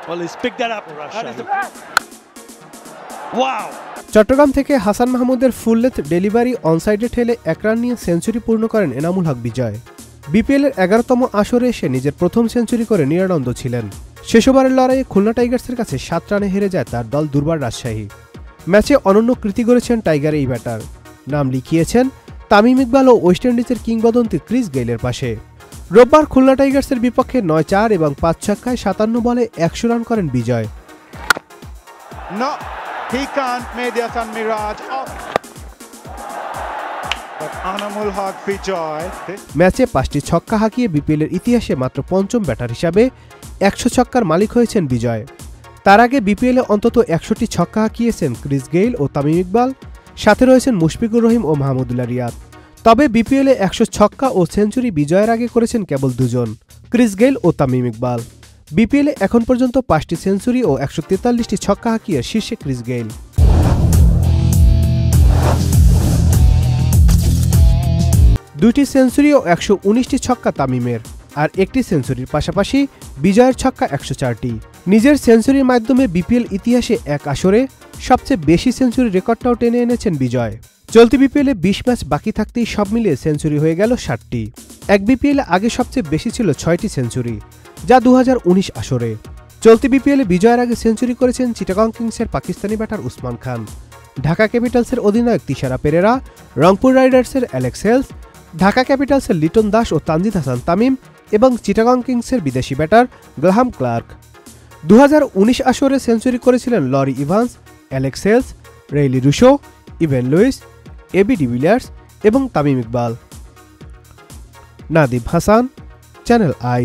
Well, he's picked that up. Wow! Chittagong থেকে হাসান মাহমুদের full length delivery অনসাইডে ঠেলে 1 রান নিয়ে সেঞ্চুরি পূর্ণ করেন এনামুল হক বিজয়। বিপিএলের 11তম আসরে এসে নিজের প্রথম সেঞ্চুরি করে নিরানন্দ ছিলেন। শেষ ওভারের লড়াইয়ে খুলনা টাইগার্সের কাছে 7 রানে হেরে যায় তার দল দুর্বার রাজশাহী। ম্যাচে অনন্য কৃতি গড়েছেন টাইগার এই ব্যাটার। নাম লিখিয়েছেন তামিম ইকবাল ও ওয়েস্ট ইন্ডিজের কিংবদন্তি ক্রিস গেইলের পাশে। রোববার খুলনা টাইগার্সের বিপক্ষে 9-4 এবং 5 ছক্কায় 57 বলে 100 রান করেন বিজয়। He can't make Hasan Miraj off. But Anamul Haq Bijoy. ম্যাচে 5টি ছক্কা হাঁকিয়ে বিপিএলের ইতিহাসে মাত্র 5ম ব্যাটার হিসাবে 100 ছক্কার মালিক হয়েছেন বিজয়। তার আগে বিপিএলে অন্তত 100টি ছক্কা হাঁকিয়েছেন ক্রিস গেইল ও তামিম ইকবাল, সাথে রয়েছেন মুশফিকুর রহিম ও মাহমুদুল্লাহ রিয়াদ। তবে বিপিএলে 100 ছক্কা ও সেঞ্চুরি বিজয়ের আগে করেছেন কেবল দুজন, ক্রিস গেইল ও তামিম ইকবাল। বিপিএলে এখন পর্যন্ত 5টি সেঞ্চুরি ও 143টি ছক্কা হাঁকিয়ে শীর্ষে ক্রিস গেইল। 2টি সেঞ্চুরি ও 119টি ছক্কা তামিমের, আর 1টি সেঞ্চুরির পাশাপাশি বিজয়ের ছক্কা 104টি। নিজের সেঞ্চুরির মাধ্যমে বিপিএল ইতিহাসে এক আসরে সবচেয়ে বেশি সেঞ্চুরি রেকর্ডটাও টেনে এনেছেন বিজয়। চলতি বিপিএলে 20 ম্যাচ বাকি থাকতেই সব মিলিয়ে সেঞ্চুরি হয়ে গেল 60টি। এক বিপিএলে আগে সবচেয়ে বেশি ছিল 6টি সেঞ্চুরি, যা 2019 আসরে। চলতি বিপিএলে বিজয়ের আগে সেঞ্চুরি করেছেন চিটাগং কিংসের পাকিস্তানি ব্যাটার উসমান খান, ঢাকা ক্যাপিটালসের অধিনায়ক তিশারা পেরেরা, রংপুর রাইডার্সের অ্যালেক্স হেলস, ঢাকা ক্যাপিটালসের লিটন দাস ও তানজিদ হাসান তামিম এবং চিটাগং কিংসের বিদেশি ব্যাটার গ্রাহাম ক্লার্ক। 2019 আসরে সেঞ্চুরি করেছিলেন Laurie Evans, Alex Hales, Rilee Rossouw, Evin Lewis, AB de Villiers এবং তামিম ইকবাল। Nadib Hasan, Channel I.